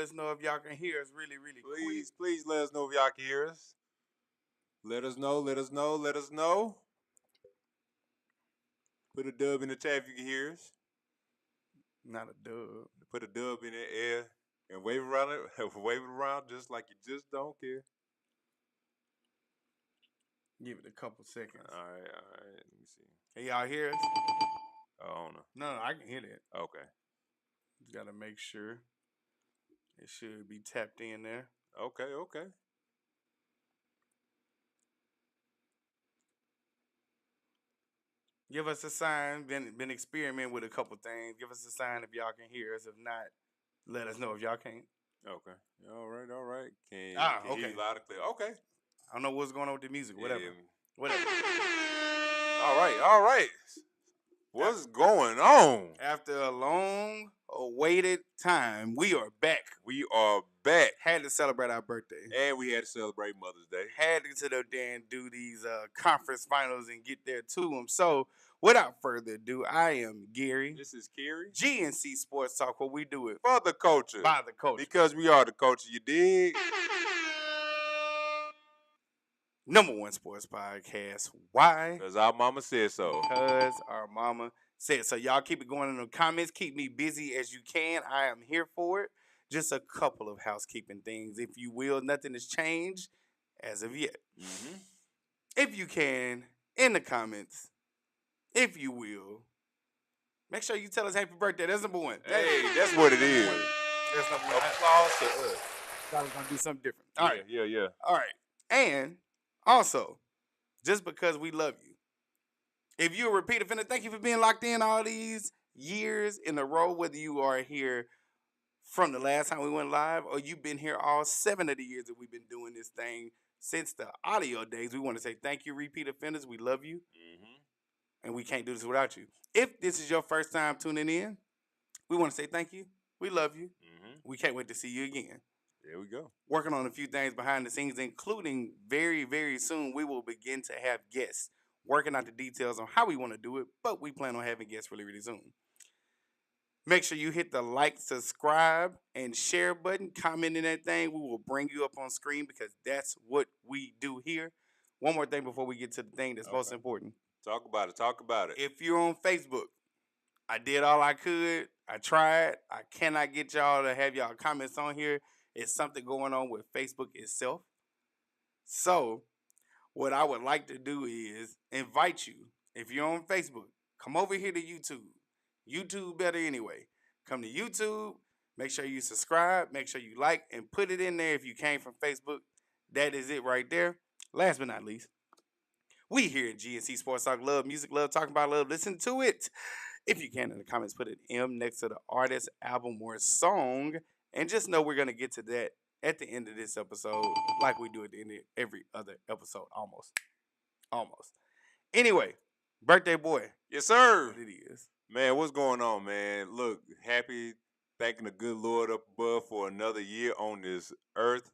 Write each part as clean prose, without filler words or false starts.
us know if y'all can hear us really, really quick. Please let us know if y'all can hear us. Let us know. Let us know. Let us know. Put a dub in the chat if you can hear us. Not a dub. Put a dub in the air and wave around it. Wave it around just like you just don't care. Give it a couple seconds. All right. Let me see. Hey, y'all hear us? I don't know. No, I can hear that. Okay. Just got to make sure. It should be tapped in there. Okay. Give us a sign. Been experimenting with a couple things. Give us a sign if y'all can hear us. If not, let us know if y'all can't. Okay. All right. Can okay. hear you loud and clear. Okay. I don't know what's going on with the music. Whatever. All right. What's going on? After a long-awaited time, we are back. Had to celebrate our birthday. And we had to celebrate Mother's Day. Had to sit up there and do these conference finals and get there to them. So, without further ado, I am Gary. This is Cary. GNC Sports Talk, where we do it for the culture. By the culture. Because we are the culture, you dig? #1 sports podcast. Why? Because our mama said so. Because our mama said so. Y'all keep it going in the comments. Keep me busy as you can. I am here for it. Just a couple of housekeeping things, if you will. Nothing has changed as of yet. Mm-hmm. If you can, in the comments, if you will, make sure you tell us happy birthday. That's #1. Hey, that's what it is. That's #1. Applause to us. Thought I was going to do something different. All right. Yeah. All right. And also, just because we love you, if you're a repeat offender, thank you for being locked in all these years in a row, whether you are here from the last time we went live or you've been here all 7 of the years that we've been doing this thing since the audio days. We want to say thank you, repeat offenders. We love you. Mm-hmm. And we can't do this without you. If this is your first time tuning in, we want to say thank you. We love you. Mm-hmm. We can't wait to see you again. There we go. Working on a few things behind the scenes, including very, very soon, we will begin to have guests. Working out the details on how we want to do it, but we plan on having guests really, really soon. Make sure you hit the like, subscribe, and share button. Comment in that thing. We will bring you up on screen because that's what we do here. One more thing before we get to the thing that's most important. Talk about it. If you're on Facebook, I did all I could. I tried. I cannot get y'all to have y'all comments on here. It's something going on with Facebook itself. So, what I would like to do is invite you. If you're on Facebook, come over here to YouTube. YouTube better anyway. Come to YouTube. Make sure you subscribe. Make sure you like and put it in there if you came from Facebook. That is it right there. Last but not least, we here at GNC Sports Talk love music, love talking about love. Listen to it. If you can in the comments, put an M next to the artist, album, or song. And just know we're going to get to that at the end of this episode, like we do at the end of every other episode, almost. Anyway, birthday boy. Yes, sir. What it is. Man, what's going on, man? Look, happy, thanking the good Lord up above for another year on this earth.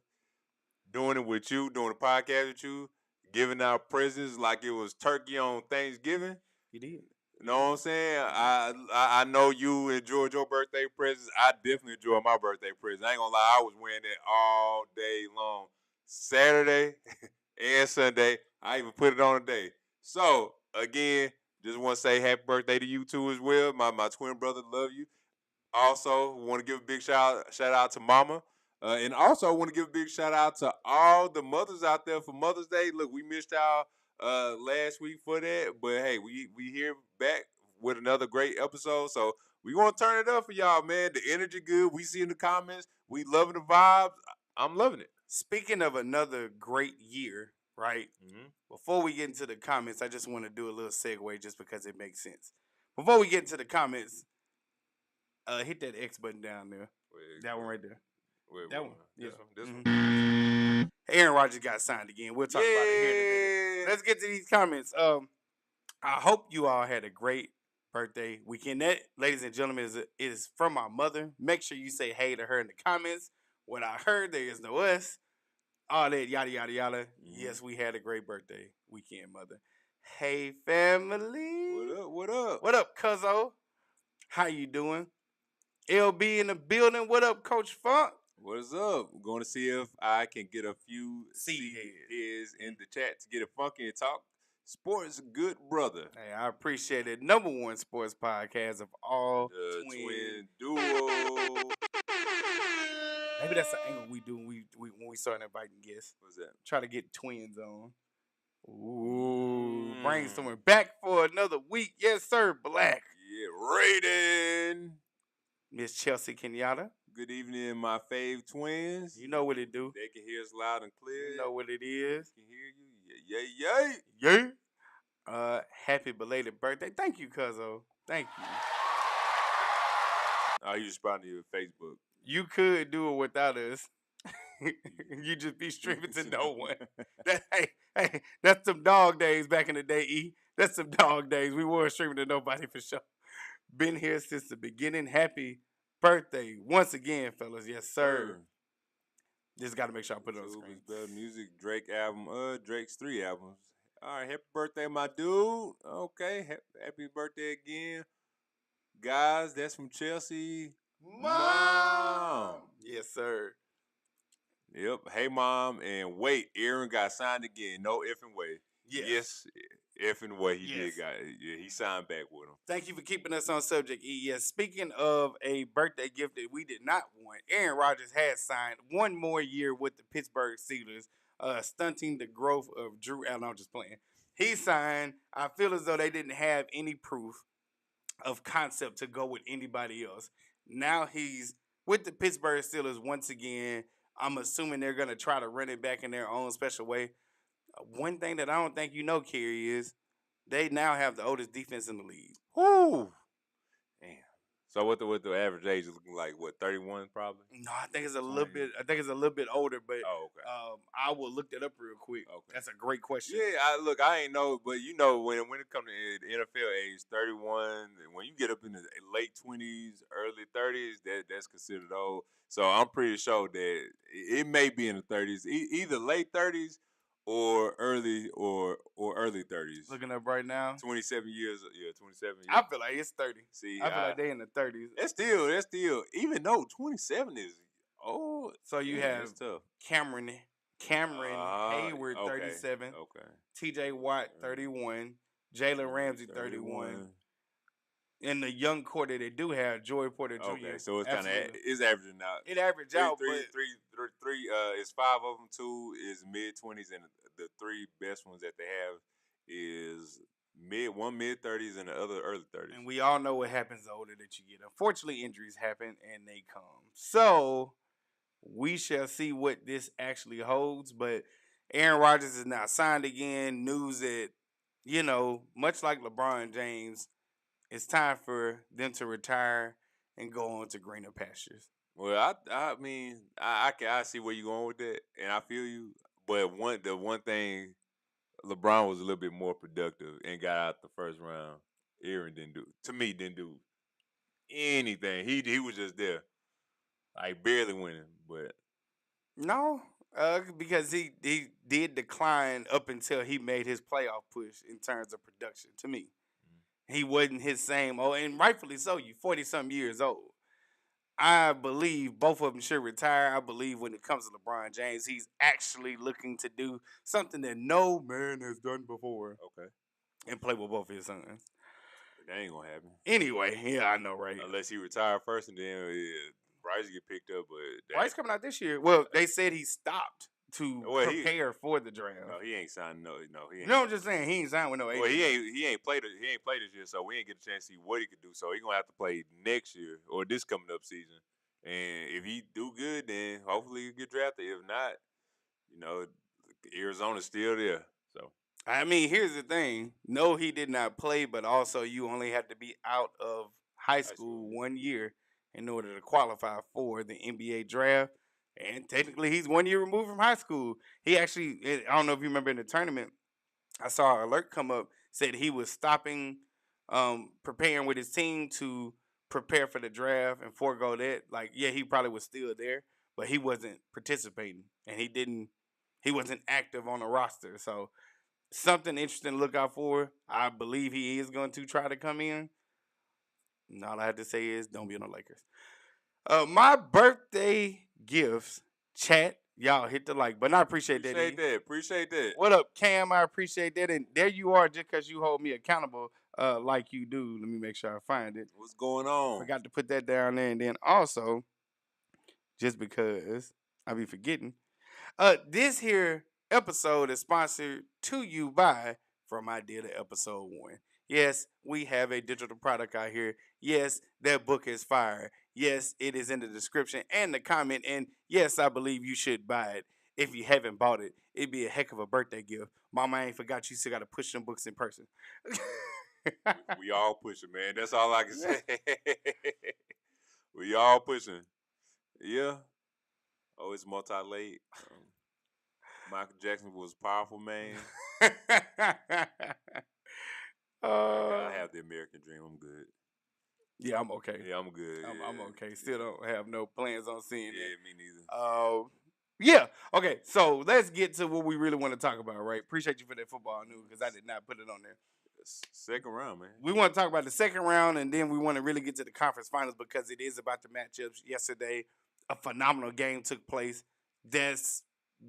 Doing it with you, doing the podcast with you, giving out presents like it was turkey on Thanksgiving. You did. You know what I'm saying? I know you enjoyed your birthday presents. I definitely enjoyed my birthday presents. I ain't gonna lie, I was wearing it all day long. Saturday and Sunday. I even put it on today. So, again, just want to say happy birthday to you too as well. My twin brother, love you. Also, want to give a big shout out to Mama. And also want to give a big shout out to all the mothers out there for Mother's Day. Look, we missed y'all last week for that, but hey, we here back with another great episode. So we gonna turn it up for y'all, man. The energy good. We see in the comments. We loving the vibes. I'm loving it. Speaking of another great year, right? Mm-hmm. Before we get into the comments, I just want to do a little segue just because it makes sense. Before we get into the comments, hit that X button down there. That one right there. That one. This Yeah. one. Aaron Rodgers got signed again. We'll talk about it here in a minute. Let's get to these comments. I hope you all had a great birthday weekend. That, ladies and gentlemen, is from my mother. Make sure you say hey to her in the comments. What I heard, there is no us. All that yada yada yada. Mm-hmm. Yes, we had a great birthday weekend, mother. Hey family. What up, cuzzo? How you doing? LB in the building. What up, Coach Funk? What is up? I'm going to see if I can get a few Seed heads in the chat to get it funky and talk sports. Good brother. Hey, I appreciate it. #1 sports podcast of all The twin duo. Maybe that's the angle we do when we start inviting guests. What's that? Try to get twins on. Ooh, brainstorming back for another week. Yes, sir, Black. Yeah, Raiden. Miss Chelsea Kenyatta. Good evening, my fave twins. You know what it do. They can hear us loud and clear. You know what it is. Can hear you. Yeah. Happy belated birthday. Thank you, Cuzzo. Thank you. Oh, you responded to your Facebook. You could do it without us. You just be streaming to no one. Hey, that's some dog days back in the day, E. That's some dog days. We weren't streaming to nobody for sure. Been here since the beginning. Happy birthday once again, fellas. Yes, sir. Just got to make sure I put it on the screen. Better music, Drake album. Drake's 3 albums. All right, happy birthday, my dude. Okay, happy birthday again. Guys, that's from Chelsea. Mom. Yes, sir. Yep. Hey, Mom. And wait, Aaron got signed again. No effing way. Yes, effing way. He signed back with him. Thank you for keeping us on subject, E. Yes, speaking of a birthday gift that we did not want, Aaron Rodgers has signed one more year with the Pittsburgh Steelers, stunting the growth of Drew Allen. I'm just playing. He signed. I feel as though they didn't have any proof of concept to go with anybody else. Now he's with the Pittsburgh Steelers once again. I'm assuming they're going to try to run it back in their own special way. One thing that I don't think you know, Cary, is they now have the oldest defense in the league. Whoo! Damn. So what the average age is looking like? What, 31 probably? No, I think it's a little bit. I think it's a little bit older, but okay. I will look that up real quick. Okay. That's a great question. Yeah, I ain't know, but you know when it comes to the NFL age, 31. When you get up in the late 20s, early 30s, that's considered old. So I'm pretty sure that it may be in the 30s, either late 30s or early 30s. Looking up right now. 27 years. Yeah, 27 years. I feel like it's 30. See, I feel like they in the 30s. That's still, even though 27 is old. So you have Cameron Hayward, 37. Okay. TJ Watt, 31. Jalen Ramsey, 31. And the young core that they do have, Joy Porter Jr. Okay, so it's kind of averaging out. It averaged out, three is 5 of them. 2 is mid-20s, and the 3 best ones that they have is mid-30s and the other early 30s. And we all know what happens the older that you get. Unfortunately, injuries happen and they come. So we shall see what this actually holds. But Aaron Rodgers is now signed again. News that, much like LeBron James, it's time for them to retire and go on to greener pastures. Well, I mean, I see where you're going with that, and I feel you. But the one thing, LeBron was a little bit more productive and got out the first round. Aaron didn't do anything. He was just there, like barely winning. But no, because he did decline up until he made his playoff push in terms of production. To me. He wasn't his same old, and rightfully so. You 40-something years old. I believe both of them should retire. I believe when it comes to LeBron James, he's actually looking to do something that no man has done before. Okay. And play with both of his sons. That ain't gonna happen. Anyway, yeah, I know, right? Unless he retire first, and then Bryce get picked up. But Bryce coming out this year. Well, they said he stopped to prepare for the draft. No, he ain't signed. No, he ain't. No, I'm just saying he ain't signed with no agent. Well, he ain't played this year, so we ain't get a chance to see what he could do. So he gonna have to play next year or this coming up season. And if he do good, then hopefully he'll get drafted. If not, Arizona's still there. So I mean, here's the thing: no, he did not play, but also you only have to be out of high school 1 year in order to qualify for the NBA draft. And technically, he's 1 year removed from high school. He actually, I don't know if you remember in the tournament, I saw an alert come up, said he was stopping, preparing with his team to prepare for the draft and forego that. Like, yeah, he probably was still there, but he wasn't participating. And he wasn't active on the roster. So, something interesting to look out for. I believe he is going to try to come in. And all I have to say is, don't be on the Lakers. My birthday gifts. Chat, y'all hit the like button. I appreciate that. Appreciate that. What up, Cam? I appreciate that. And there you are, just because you hold me accountable like you do. Let me make sure I find it. What's going on? Forgot to put that down there. And then also, just because I be forgetting, this here episode is sponsored to you by From Idea to Episode 1. Yes, we have a digital product out here. Yes, that book is fire. Yes, it is in the description and the comment. And yes, I believe you should buy it. If you haven't bought it, it'd be a heck of a birthday gift. Mama ain't forgot you still got to push them books in person. We all pushing, man. That's all I can say. We all pushing. Yeah. Oh, it's multi-layered. Michael Jackson was powerful, man. I have the American dream. I'm good. Yeah, I'm okay. Yeah, I'm good. I'm okay. Still don't have no plans on seeing it. Yeah, me neither. Yeah. Okay. So let's get to what we really want to talk about, right? Appreciate you for that football news because I did not put it on there. Second round, man. We want to talk about the second round, and then we want to really get to the conference finals because it is about the matchups. Yesterday, a phenomenal game took place. That's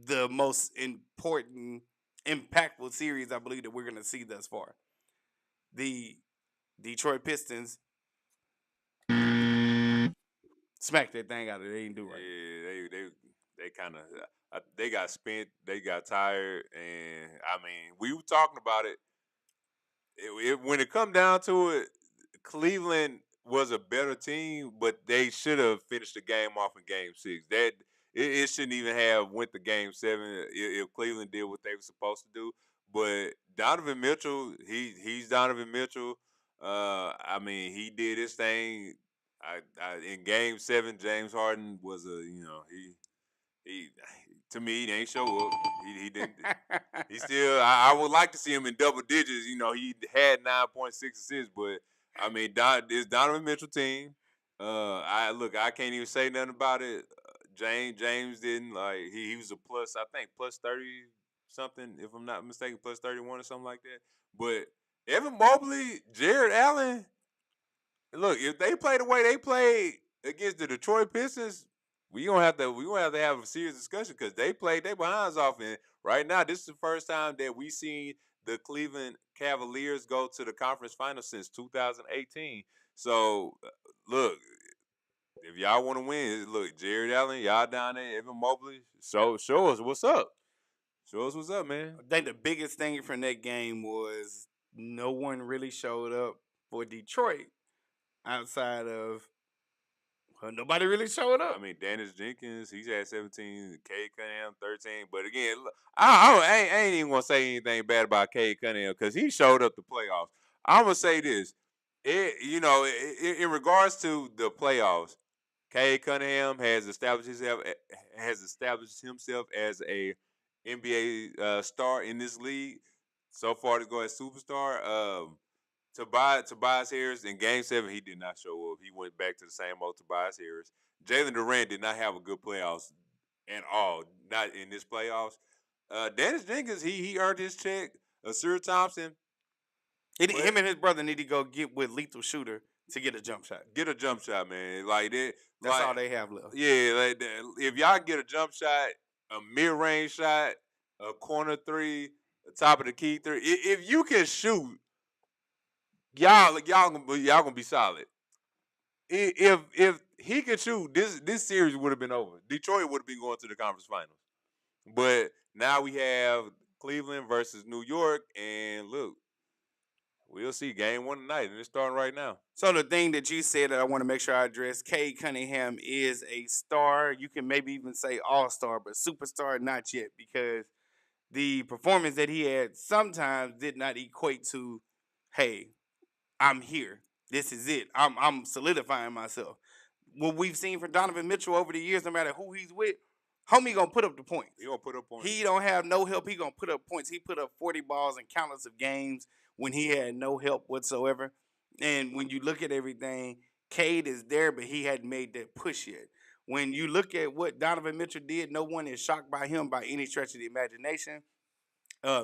the most important, impactful series I believe that we're going to see thus far. The Detroit Pistons smacked that thing out of it. They didn't do right. Yeah, they kind of they got spent. They got tired, and I mean, we were talking about it. When it come down to it, Cleveland was a better team, but they should have finished the game off in Game 6. It shouldn't even have went to Game 7 if Cleveland did what they were supposed to do. But Donovan Mitchell, he's Donovan Mitchell. I mean, he did his thing. In Game 7, James Harden was he to me, he ain't show up. He didn't. He still. I would like to see him in double digits. He had 9.6 assists, but I mean, it's Donovan Mitchell team. I can't even say nothing about it. James didn't he was a plus. I think plus 30 something, if I'm not mistaken, plus 31 or something like that. But Evan Mobley, Jared Allen. Look, if they play the way they played against the Detroit Pistons, we gonna have to have a serious discussion because they played their behinds off, and right now this is the first time that we seen the Cleveland Cavaliers go to the conference finals since 2018. So look, if y'all want to win, look, Jared Allen, y'all down there, Evan Mobley, show us what's up. Show us what's up, man. I think the biggest thing from that game was no one really showed up for Detroit outside of nobody really showed up. I mean, Dennis Jenkins, he's had 17. Cade Cunningham, 13. But again, look, I ain't even gonna say anything bad about Cade Cunningham because he showed up the playoffs. I'm gonna say this, in regards to the playoffs, Cade Cunningham has established himself as a NBA star in this league so far to go as superstar. Tobias Harris in Game 7, he did not show up. He went back to the same old Tobias Harris. Jaylen Durant did not have a good playoffs at all, not in this playoffs. Dennis Jenkins, he earned his check. Sir Thompson. Him and his brother need to go get with Lethal Shooter to get a jump shot. Get a jump shot, man. That's all they have left. Yeah, if y'all get a jump shot, a mid-range shot, a corner three, the top of the key three, if you can shoot, y'all gonna be solid. If he could shoot, this series would have been over. Detroit would have been going to the conference finals. But now we have Cleveland versus New York, and look, we'll see Game 1 tonight, and it's starting right now. So the thing that you said that I want to make sure I address, Cade Cunningham is a star. You can maybe even say all-star, but superstar not yet, because the performance that he had sometimes did not equate to, hey, I'm here. This is it. I'm solidifying myself. What we've seen from Donovan Mitchell over the years, no matter who he's with, homie gonna put up the points. He gonna put up points. He don't have no help. He gonna put up points. He put up 40 balls in countless of games when he had no help whatsoever. And when you look at everything, Cade is there, but he hadn't made that push yet. When you look at what Donovan Mitchell did, no one is shocked by him by any stretch of the imagination.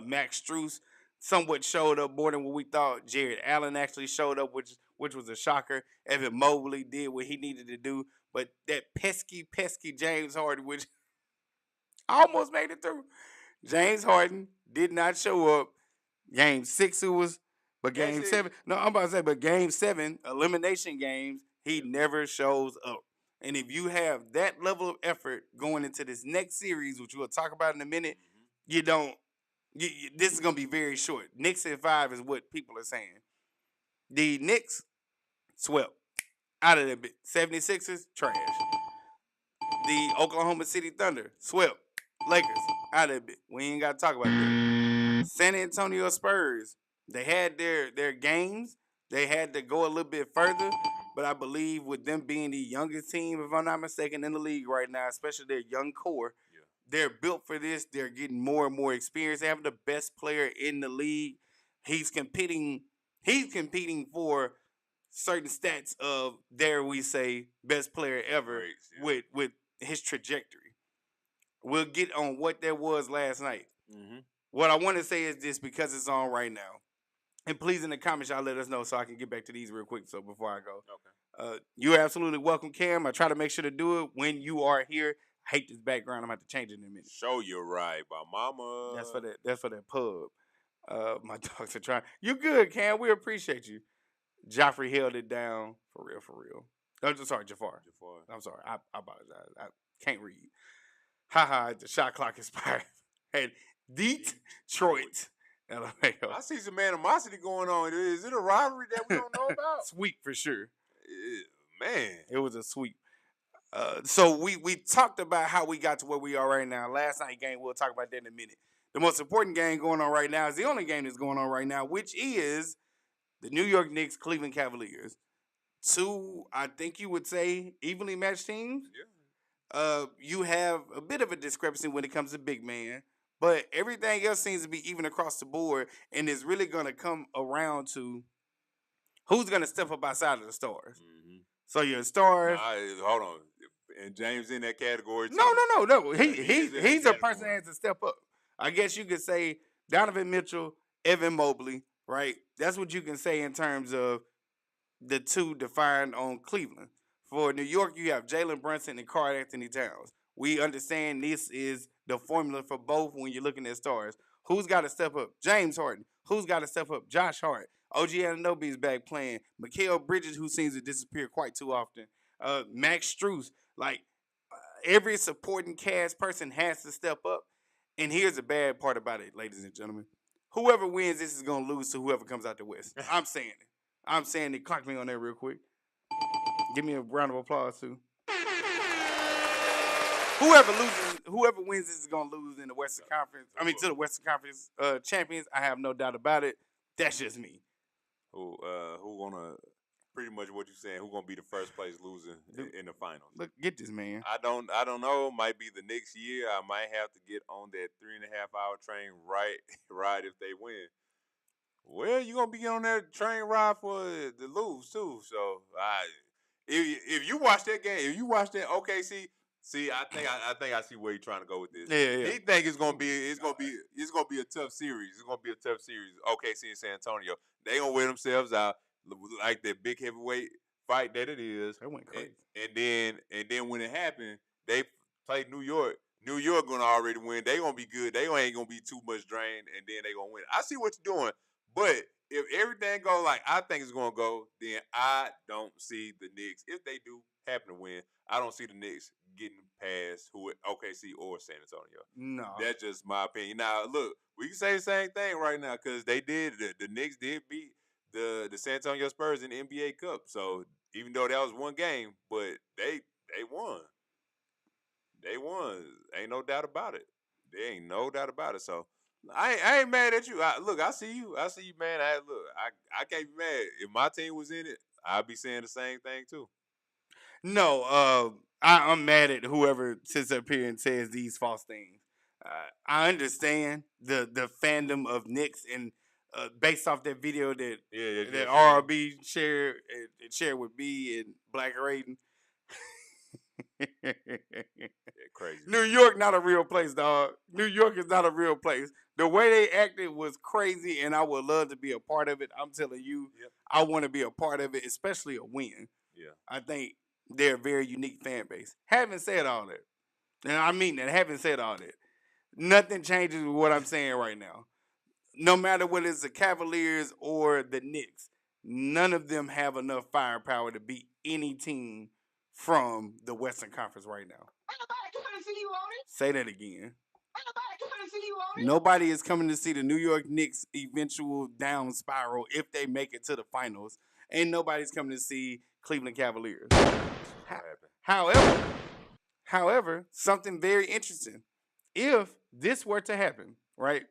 Max Strus somewhat showed up more than what we thought. Jared Allen actually showed up, which which was a shocker. Evan Mobley did what he needed to do, but that pesky James Harden, which almost made it through. James Harden did not show up. Game 6 it was, but game 7. No, I'm about to say, but game 7, elimination games, he never shows up. And if you have that level of effort going into this next series, which we'll talk about in a minute, you don't. This is gonna be very short. Knicks at 5 is what people are saying. The Knicks swept out of that bit. 76ers trash. The Oklahoma City Thunder swept. Lakers out of that bit. We ain't got to talk about that. San Antonio Spurs, they had their games. They had to go a little bit further, but I believe with them being the youngest team, if I'm not mistaken, in the league right now, especially their young core, they're built for this. They're getting more and more experience. They have the best player in the league. He's competing for certain stats of, dare we say, best player ever with his trajectory. We'll get on what that was last night. Mm-hmm. What I want to say is this, because it's on right now. And please, in the comments, y'all let us know so I can get back to these real quick. So before I go, okay. You're absolutely welcome, Cam. I try to make sure to do it when you are here. I hate this background. I'm going to have to change it in a minute. Show you right, by mama. That's for that pub. My dogs are trying. You good, Cam. We appreciate you. Joffrey held it down for real. I'm sorry, Jafar. I'm sorry. I apologize. I can't read. Haha, the shot clock expired. And Detroit. I see some animosity going on. Is it a rivalry that we don't know about? Sweep for sure. Man. It was a sweep. So we talked about how we got to where we are right now. Last night game, we'll talk about that in a minute. The most important game going on right now is the only game that's going on right now, which is the New York Knicks, Cleveland Cavaliers. Two, I think you would say, evenly matched teams. Yeah. You have a bit of a discrepancy when it comes to big man, but everything else seems to be even across the board, and it's really going to come around to who's going to step up outside of the stars. Mm-hmm. So your stars. Hold on, and James in that category too. No. He's a person that has to step up. I guess you could say Donovan Mitchell, Evan Mobley, right? That's what you can say in terms of the two defined on Cleveland. For New York, you have Jaylen Brunson and Karl Anthony Towns. We understand this is the formula for both when you're looking at stars. Who's got to step up? James Harden. Who's got to step up? Josh Hart. OG Anunoby is back playing. Mikal Bridges, who seems to disappear quite too often. Max Strus. Every supporting cast person has to step up. And here's the bad part about it, ladies and gentlemen. Whoever wins this is going to lose to whoever comes out the West. I'm saying it. Clock me on that real quick. Give me a round of applause, too. Whoever wins this is going to lose in the Western Conference. To the Western Conference champions. I have no doubt about it. That's just me. Who gonna, pretty much what you're saying, who gonna be the first place loser in the finals? Look, get this, man. I don't know. Might be the Knicks year. I might have to get on that 3.5-hour train ride if they win. Well, you're going to be on that train ride for the lose, too. So, if you watch that game, if you watch that OKC, I think I see where you're trying to go with this. Yeah. He think it's gonna be a tough series. It's gonna be a tough series. OKC and San Antonio, they gonna wear themselves out like that big heavyweight fight that it is. That went crazy. And then when it happened, they played New York. New York gonna already win. They gonna be good. They ain't gonna be too much drained, and then they gonna win. I see what you're doing, but if everything goes like I think it's gonna go, then I don't see the Knicks. If they do happen to win, I don't see the Knicks getting past OKC or San Antonio. No, that's just my opinion. Now, look, we can say the same thing right now because they did. The Knicks did beat the San Antonio Spurs in the NBA Cup. So even though that was one game, but they won. They won. Ain't no doubt about it. There ain't no doubt about it. So I ain't mad at you. I see you. I see you, man. I can't be mad. If my team was in it, I'd be saying the same thing too. No, I'm mad at whoever sits up here and says these false things. I understand the fandom of Knicks and based off that video that RRB shared with me and Black Raiden. Crazy. New York not a real place, dog. New York is not a real place. The way they acted was crazy, and I would love to be a part of it. I'm telling you, I want to be a part of it, especially a win. Yeah. I think they're a very unique fan base. Having said all that, and I mean that, having said all that, nothing changes with what I'm saying right now. No matter whether it's the Cavaliers or the Knicks, none of them have enough firepower to beat any team from the Western Conference right now. Say that again. Nobody is coming to see the New York Knicks' eventual down spiral if they make it to the finals. And nobody's coming to see Cleveland Cavaliers. However, something very interesting. If this were to happen, right?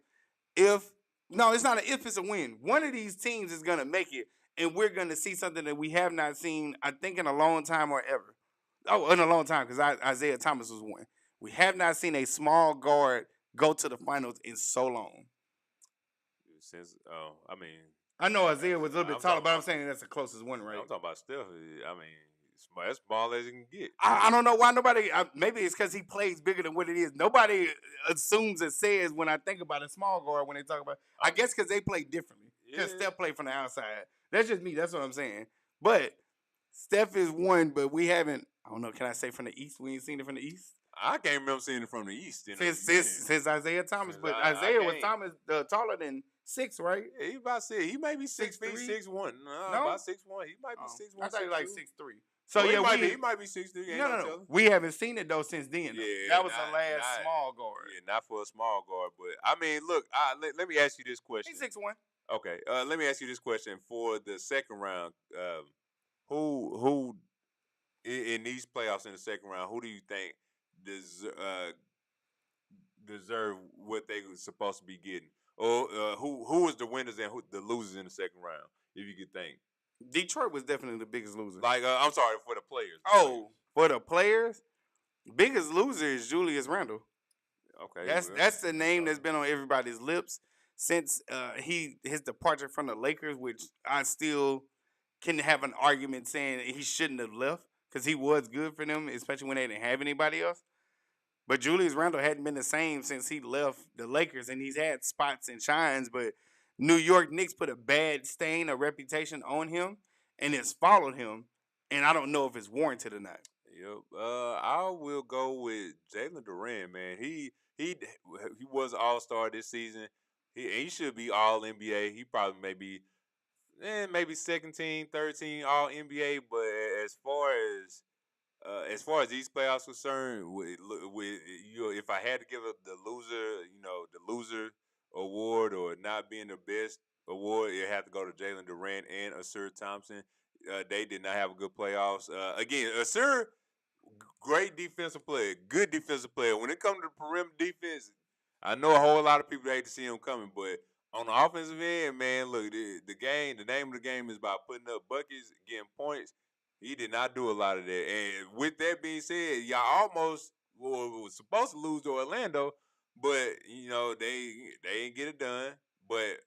It's not an if, it's a win. One of these teams is going to make it, and we're going to see something that we have not seen, I think, in a long time or ever. Oh, in a long time, because Isaiah Thomas was one. We have not seen a small guard go to the finals in so long. I know Isaiah was a little bit taller, but I'm saying that's the closest one, right? I'm talking about Steph. I mean, as small as you can get. I don't know why nobody. Maybe it's because he plays bigger than what it is. Nobody assumes it says when I think about a small guard when they talk about. I guess because they play differently. Because Steph play from the outside. That's just me. That's what I'm saying. But Steph is one, but we haven't. I don't know. Can I say from the East? We ain't seen it from the East. I can't remember seeing it from the East. Since Isaiah Thomas, but Isaiah was taller than 6, right? Yeah, he about 6. He may be 6 feet, 6'1". No, about 6'1". He might be 6'1". I thought he like 6'3". So well, he might be 6'3". No. We haven't seen it though since then. Yeah, that was the last small guard. Yeah, not for a small guard, but I mean, look. Let me ask you this question. He's 6'1". Okay. Let me ask you this question for the second round. Who in these playoffs in the second round? Who do you think deserve what they were supposed to be getting? Or who was the winners and who the losers in the second round? If you could think. Detroit was definitely the biggest loser. Like, I'm sorry, for the players. For the players, biggest loser is Julius Randle. Okay, that's the name that's been on everybody's lips since his departure from the Lakers, which I still can have an argument saying he shouldn't have left because he was good for them, especially when they didn't have anybody else. But Julius Randle hadn't been the same since he left the Lakers, and he's had spots and shines, but New York Knicks put a bad stain, a reputation on him, and it's followed him, and I don't know if it's warranted or not. Yep. I will go with Jaylen Duren, man. He was All Star this season. He should be All NBA. He probably maybe second team, third team All NBA. But as far as these playoffs concerned, with if I had to give the loser award or not being the best award, it had to go to Jaylen Duren and Asur Thompson. They did not have a good playoffs. Again, Asur, great defensive player, good defensive player. When it comes to perimeter defense, I know a whole lot of people hate to see him coming, but on the offensive end, man, look, the name of the game is about putting up buckets, getting points. He did not do a lot of that. And with that being said, y'all almost was supposed to lose to Orlando, but they ain't get it done. But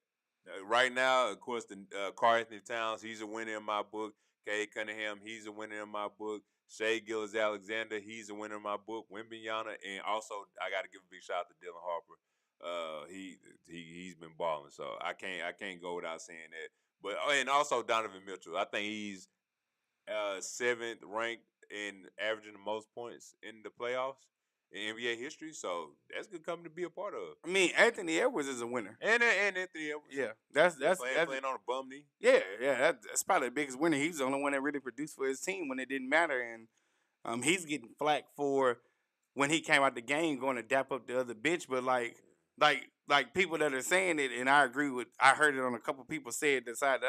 right now, of course, the Karl Anthony Towns, he's a winner in my book. Cade Cunningham, he's a winner in my book. Shai Gilgeous-Alexander, he's a winner in my book. Wembanyama, and also I got to give a big shout out to Dylan Harper. He's been balling, so I can't go without saying that. But and also Donovan Mitchell, I think he's 7th ranked in averaging the most points in the playoffs in NBA history. So that's good company to be a part of. I mean, Anthony Edwards is a winner, and Anthony Edwards. Yeah, that's playing on a bum knee. Yeah, that's probably the biggest winner. He's the only one that really produced for his team when it didn't matter, and he's getting flack for when he came out the game going to dap up the other bitch. But like people that are saying it, and I agree with. I heard it on a couple people say it. Decided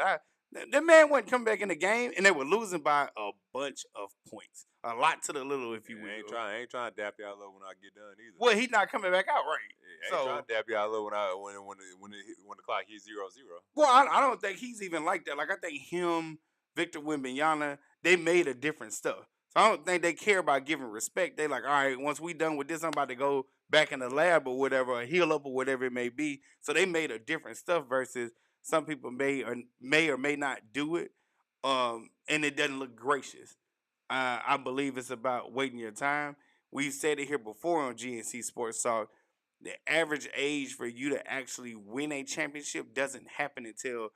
the man wasn't coming back in the game, and they were losing by a bunch of points, a lot to the little, if you will. I ain't trying to dap y'all up when I get done either. Well, he's not coming back out right. Yeah, I ain't trying to dap y'all up when the clock hits 0-0. Well, I don't think he's even like that. Like I think him, Victor Wembanyama, they made a different stuff. So I don't think they care about giving respect. They like, all right, once we done with this, I'm about to go back in the lab or whatever, or heal up or whatever it may be. So they made a different stuff versus some people may or may not do it, and it doesn't look gracious. I believe it's about waiting your time. We've said it here before on GNC Sports Talk. The average age for you to actually win a championship doesn't happen until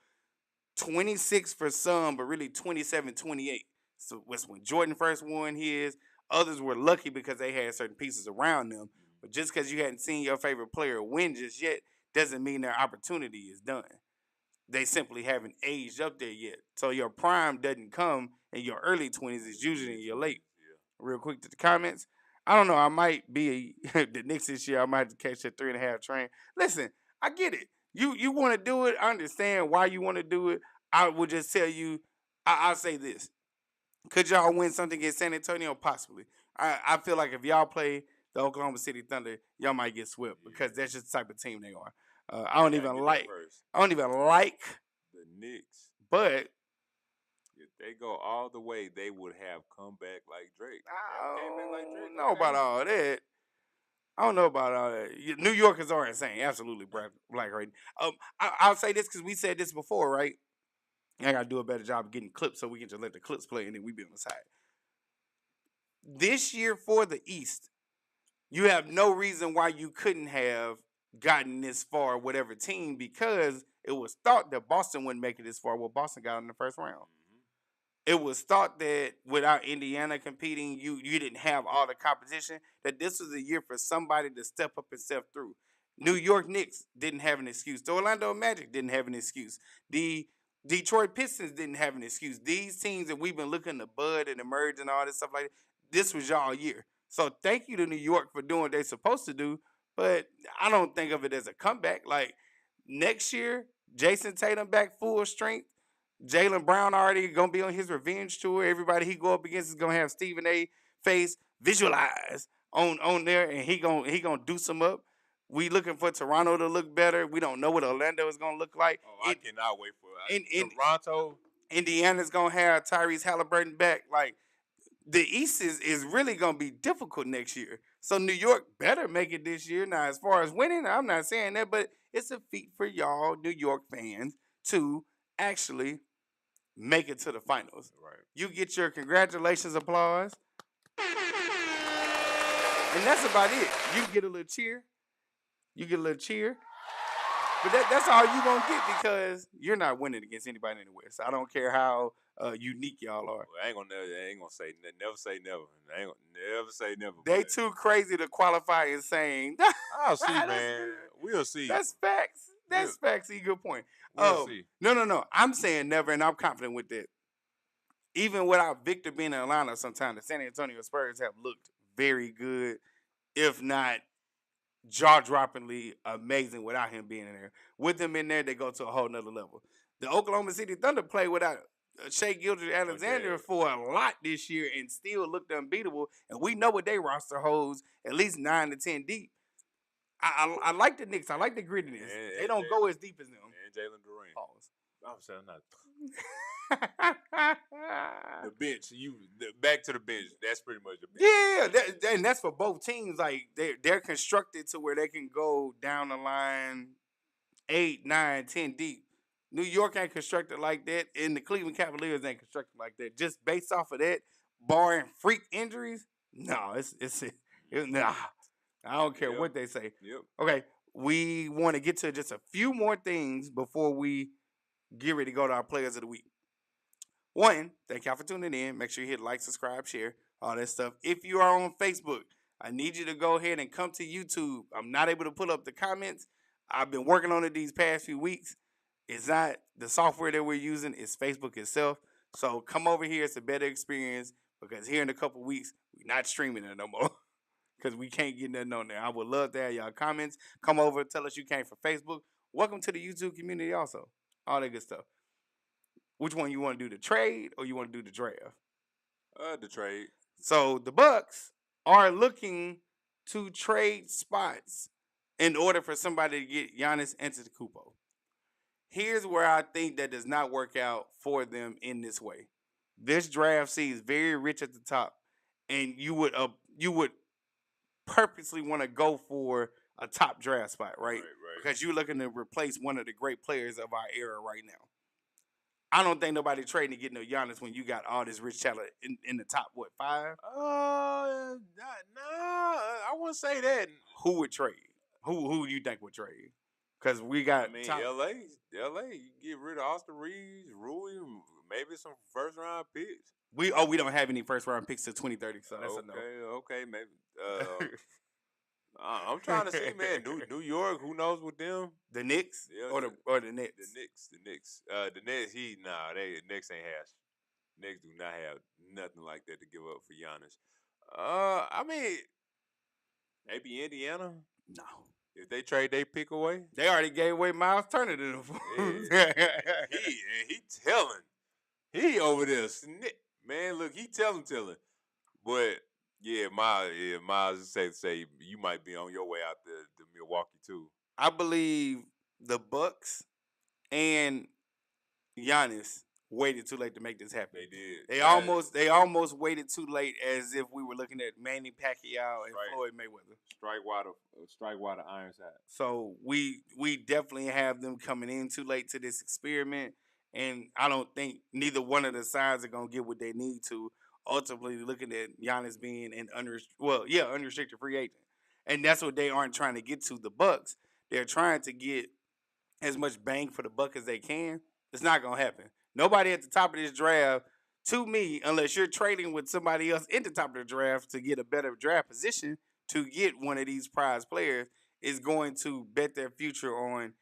26 for some, but really 27, 28. So was when Jordan first won his. Others were lucky because they had certain pieces around them. But just because you hadn't seen your favorite player win just yet doesn't mean their opportunity is done. They simply haven't aged up there yet. So your prime doesn't come in your early 20s. It's usually in your late. Real quick to the comments. I don't know. I might be the Knicks this year. I might have to catch that 3.5 train. Listen, I get it. You want to do it. I understand why you want to do it. I would just tell you. I'll say this. Could y'all win something against San Antonio? Possibly. I feel like if y'all play the Oklahoma City Thunder, y'all might get swept because that's just the type of team they are. I don't even like. I don't even like the Knicks. But if they go all the way, they would have come back like Drake. I don't know about all that. I don't know about all that. New Yorkers are insane. Absolutely, Black right. I'll say this because we said this before, right? I got to do a better job of getting clips so we can just let the clips play and then we be on the side. This year for the East, you have no reason why you couldn't have gotten this far, whatever team, because it was thought that Boston wouldn't make it this far. Well, Boston got in the first round. It was thought that without Indiana competing, you didn't have all the competition, that this was a year for somebody to step up and step through. New York Knicks didn't have an excuse. The Orlando Magic didn't have an excuse. The Detroit Pistons didn't have an excuse. These teams that we've been looking to bud and emerge and all this stuff like that, this was y'all year. So thank you to New York for doing what they're supposed to do, but I don't think of it as a comeback. Like next year, Jason Tatum back full strength. Jaylen Brown already gonna be on his revenge tour. Everybody he go up against is gonna have Stephen A. face visualize on there, and he gonna do some up. We looking for Toronto to look better. We don't know what Orlando is gonna look like. I cannot wait for it. In Toronto. Indiana's gonna have Tyrese Halliburton back. Like the East is really gonna be difficult next year. So New York better make it this year. Now, as far as winning, I'm not saying that, but it's a feat for y'all New York fans to actually make it to the finals. Right. You get your congratulations applause. And that's about it. You get a little cheer. But that's all you gonna get because you're not winning against anybody anywhere. So I don't care how unique y'all are. Well, I ain't gonna say never say never. I ain't gonna never say never. They too crazy to qualify and saying. I'll see, man. We'll see. That's facts. That's facts. See, good point. We'll see. No. I'm saying never, and I'm confident with that. Even without Victor being in Atlanta, sometimes the San Antonio Spurs have looked very good, if not jaw-droppingly amazing without him being in there. With him in there, they go to a whole nother level. The Oklahoma City Thunder play without Shea Gilgeous-Alexander for a lot this year and still looked unbeatable. And we know what they roster holds, at least 9 to 10 deep. I like the Knicks. I like the grittiness. They don't go as deep as them. And Jalen Durant. Pause. I'm saying not. The bench. Back to the bench. That's pretty much the bench. Yeah, and that's for both teams. Like they're constructed to where they can go down the line 8, 9, 10 deep. New York ain't constructed like that, and the Cleveland Cavaliers ain't constructed like that. Just based off of that, barring freak injuries, no, it's nah. I don't care what they say. Yep. Okay, we want to get to just a few more things before we get ready to go to our players of the week. One, thank y'all for tuning in. Make sure you hit like, subscribe, share, all that stuff. If you are on Facebook, I need you to go ahead and come to YouTube. I'm not able to pull up the comments. I've been working on it these past few weeks. It's not the software that we're using. It's Facebook itself. So come over here. It's a better experience because here in a couple weeks, we're not streaming it no more because we can't get nothing on there. I would love to have y'all comments. Come over. Tell us you came from Facebook. Welcome to the YouTube community also. All that good stuff. Which one you want to do, the trade or you want to do the draft? The trade. So the Bucks are looking to trade spots in order for somebody to get Giannis Antetokounmpo. Here's where I think that does not work out for them in this way. This draft seems very rich at the top, and you would purposely want to go for a top draft spot, right? Because you're looking to replace one of the great players of our era right now. I don't think nobody trading to get no Giannis when you got all this rich talent in the top, 5? No, I wouldn't say that. Who would trade? Who do you think would trade? Because we got I mean, top. LA, you get rid of Austin Reeves, Rui, maybe some first round picks. We don't have any first round picks till 2030, so that's a no. Okay, maybe. I'm trying to see, man. New York, who knows with them? The Knicks Yeah, or the Nets? The Knicks. The Knicks. The Knicks ain't have. Knicks do not have nothing like that to give up for Giannis. I mean, maybe Indiana. No. If they trade they pick away, they already gave away Miles Turner to them. he telling. He over there, man. Look, he telling. But yeah, Miles is safe to say you might be on your way out to Milwaukee too. I believe the Bucks and Giannis waited too late to make this happen. They did. They almost waited too late, as if we were looking at Manny Pacquiao and Floyd Mayweather. Strike while the iron's hot. So we definitely have them coming in too late to this experiment, and I don't think neither one of the sides are gonna get what they need to. Ultimately, looking at Giannis being an unrestricted free agent, and that's what they aren't trying to get to. The Bucks, they're trying to get as much bang for the buck as they can. It's not gonna happen. Nobody at the top of this draft, to me, unless you're trading with somebody else in the top of the draft to get a better draft position to get one of these prize players, is going to bet their future on.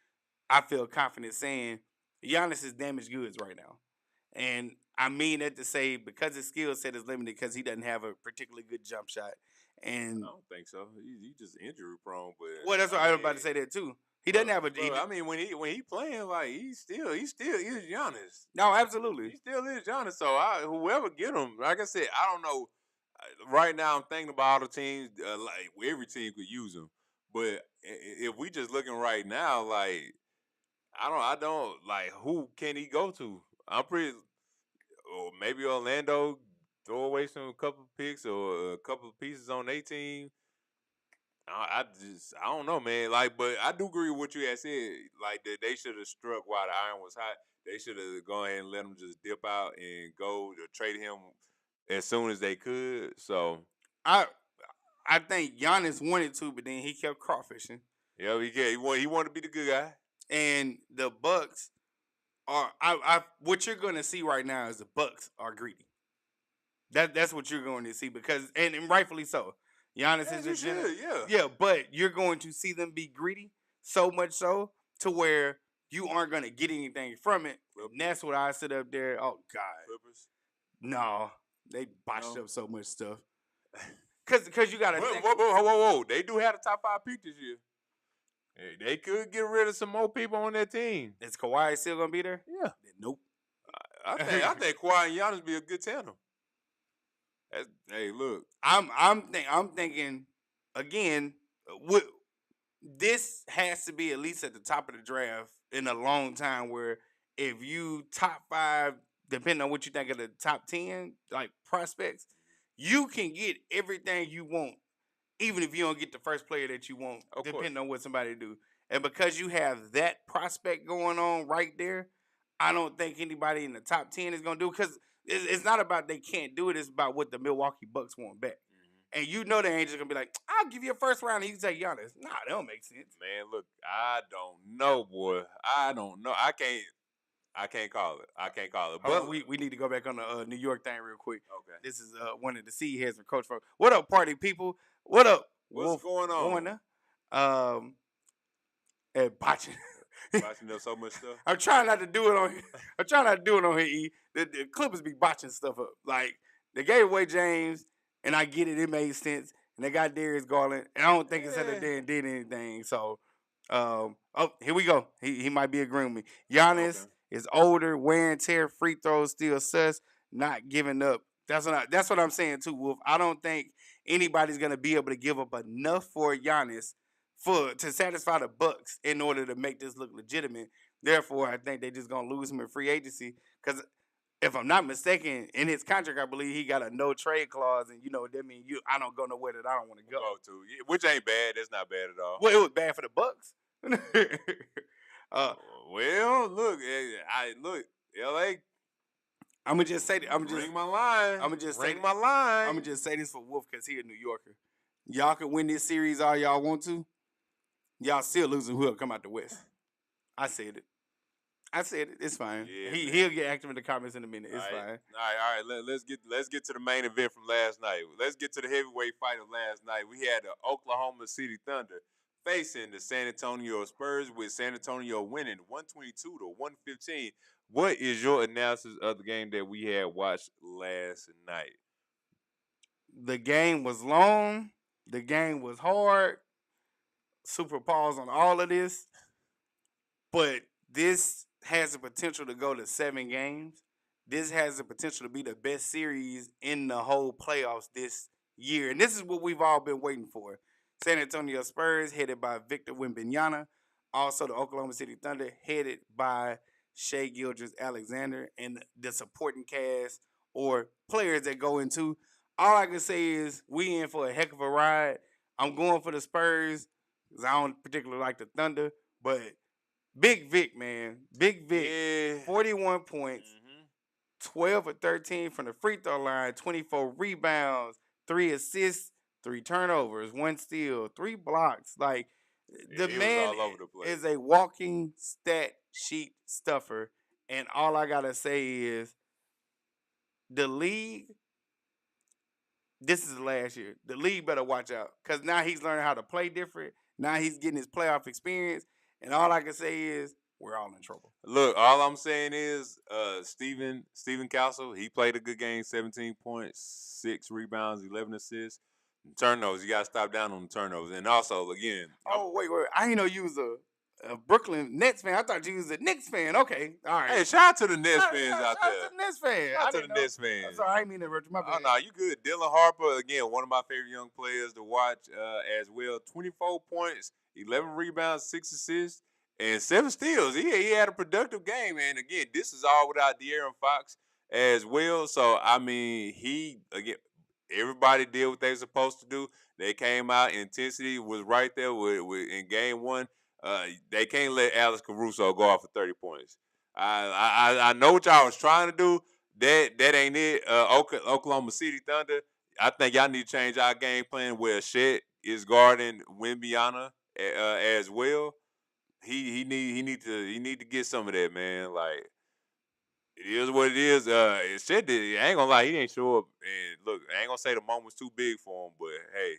I feel confident saying Giannis is damaged goods right now, and I mean that to say because his skill set is limited because he doesn't have a particularly good jump shot. And I don't think so. He's just injury prone. But well, that's what I was about to say that too. He doesn't have a. I mean, when he playing, like he still is Giannis. No, absolutely, he still is Giannis. So whoever get him, like I said, I don't know. Right now, I'm thinking about all the teams. Like every team could use him, but if we just looking right now, like I don't like who can he go to? I'm pretty. Or maybe Orlando throw away some couple picks or a couple of pieces on their team. I don't know, man. Like, but I do agree with what you had said. Like that they should have struck while the iron was hot. They should have gone ahead and let him just dip out and go to trade him as soon as they could. So I think Giannis wanted to, but then he kept crawfishing. Yeah, he wanted to be the good guy. And the Bucks are what you're going to see right now is the Bucks are greedy. That's what you're going to see because and rightfully so. Giannis is yeah, but you're going to see them be greedy so much so to where you aren't going to get anything from it. And that's what I sit up there. Oh God, Clippers? No, they botched up so much stuff. Cause you gotta. Whoa! They do have a top 5 pick this year. Hey, they could get rid of some more people on their team. Is Kawhi still gonna be there? Yeah. Nope. I think Kawhi and Giannis be a good tandem. Hey, look. I'm thinking again. This has to be at least at the top of the draft in a long time. Where if you top 5, depending on what you think of the top 10 like prospects, you can get everything you want, even if you don't get the first player that you want, depending on what somebody do. And because you have that prospect going on right there, I don't think anybody in the top 10 is going to do because it's not about they can't do it. It's about what the Milwaukee Bucks want back. Mm-hmm. And you know they ain't just going to be like, I'll give you a first round and you can take Giannis. Nah, that don't make sense. Man, look, I don't know, boy. I don't know. I can't call it. But we need to go back on the New York thing real quick. Okay. This is one of the C heads from Coach Folk. What up, party people? What up? What's going on? And botching. Botching up so much stuff. I'm trying not to do it on here. I'm trying not to do it on here, E. The Clippers be botching stuff up. Like, they gave away James, and I get it. It made sense. And they got Darius Garland. And I don't think it's that they did anything. So, here we go. He might be agreeing with me. Giannis is older, wear and tear, free throws still sus, not giving up. That's what I'm saying too, Wolf. I don't think anybody's gonna be able to give up enough for Giannis to satisfy the Bucks in order to make this look legitimate. Therefore, I think they're just gonna lose him in free agency. Because if I'm not mistaken, in his contract, I believe he got a no trade clause, and that means I don't go nowhere that I don't want to go to, which ain't bad. That's not bad at all. Well, it was bad for the Bucks. Well, look, LA. I'm gonna just say that. Ring my line. I'm gonna just ring my line. I'm gonna just say this for Wolf because he a New Yorker. Y'all can win this series all y'all want to. Y'all still losing whoever come out the West. I said it. It's fine. Yeah, He'll get active in the comments in a minute. It's fine. All right. Let's get to the main event from last night. Let's get to the heavyweight fight of last night. We had the Oklahoma City Thunder facing the San Antonio Spurs, with San Antonio winning 122 to 115. What is your analysis of the game that we had watched last night? The game was long. The game was hard. Super pause on all of this. But this has the potential to go to 7 games. This has the potential to be the best series in the whole playoffs this year. And this is what we've all been waiting for. San Antonio Spurs, headed by Victor Wembanyama. Also, the Oklahoma City Thunder, headed by Shai Gilgeous-Alexander, and the supporting cast or players that go into. All I can say is we in for a heck of a ride. I'm going for the Spurs because I don't particularly like the Thunder, but Big Vic, man. Big Vic. Yeah. 41 points, 12 or 13 from the free throw line, 24 rebounds, 3 assists, 3 turnovers, 1 steal, 3 blocks. Like, the man was all over the place. is a walking stat sheet stuffer. And all I got to say is the league, this is the last year. The league better watch out because now he's learning how to play different. Now he's getting his playoff experience. And all I can say is we're all in trouble. Look, all I'm saying is Steven Castle, he played a good game, 17 points, 6 rebounds, 11 assists. Turnovers, you got to stop down on the turnovers. And also, again. Oh, wait. I didn't know you was a Brooklyn Nets fan. I thought you was a Knicks fan. Okay, all right. Hey, shout out to the Nets fans out there. Shout out to the Nets fans. Shout out to the Nets fans. I'm sorry, I didn't mean to interrupt you. My bad. Oh, no, you good. Dylan Harper, again, one of my favorite young players to watch as well. 24 points, 11 rebounds, 6 assists, and 7 steals. He had a productive game. And, again, this is all without De'Aaron Fox as well. So, I mean, everybody did what they were supposed to do. They came out. Intensity was right there in game 1. They can't let Alex Caruso go off for 30 points. I know what y'all was trying to do. That ain't it. Oklahoma City Thunder, I think y'all need to change our game plan where Shet is guarding Wembanyama as well. He need to get some of that, man. Like, it is what it is. Shet did. I ain't gonna lie, he didn't show up. And look, I ain't gonna say the moment's too big for him, but hey.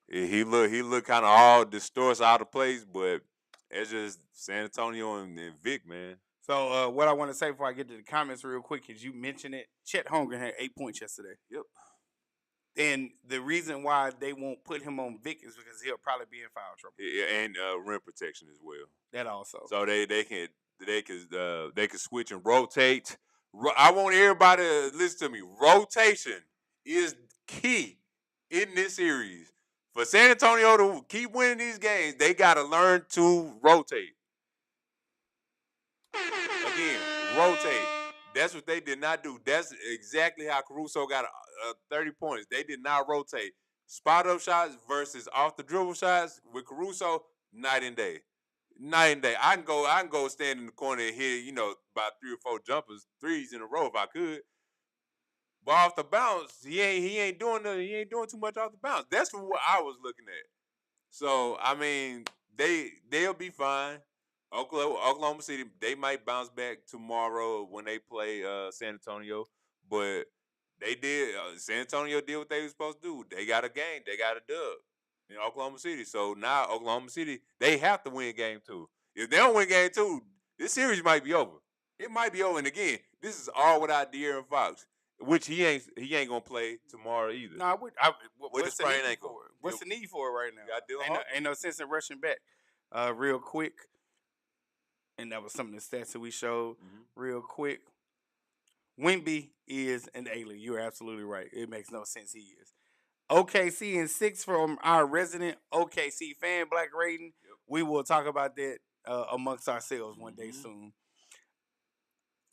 He look kind of all distorted out of place, but it's just San Antonio and Vic, man. So what I want to say before I get to the comments real quick is you mentioned it. Chet Holmgren had 8 points yesterday. Yep. And the reason why they won't put him on Vic is because he'll probably be in foul trouble. Yeah, and rim protection as well. That also. So they can switch and rotate. I want everybody to listen to me. Rotation is key in this series. For San Antonio to keep winning these games, they got to learn to rotate. Again, rotate. That's what they did not do. That's exactly how Caruso got 30 points. They did not rotate. Spot-up shots versus off-the-dribble shots with Caruso, night and day. Night and day. I can go stand in the corner and hit, about 3 or 4 jumpers, 3s in a row if I could. But off the bounce, he ain't doing too much off the bounce. That's what I was looking at. So I mean, they'll be fine. Oklahoma City, they might bounce back tomorrow when they play San Antonio, but they did. San Antonio did what they were supposed to do. They got a game. They got a dub in Oklahoma City. So now Oklahoma City, they have to win game 2. If they don't win game 2, this series might be over. It might be over. And again, this is all without De'Aaron Fox, which he ain't gonna play tomorrow either. No, what's the need ankle? For it? What's the need for it right now? Ain't ain't no sense in rushing back. Real quick, and that was some of the stats that we showed. Real quick, Wemby is an alien. You're absolutely right. It makes no sense. He is. OKC in 6 from our resident OKC fan, Black Raiden. Yep. We will talk about that amongst ourselves one day soon.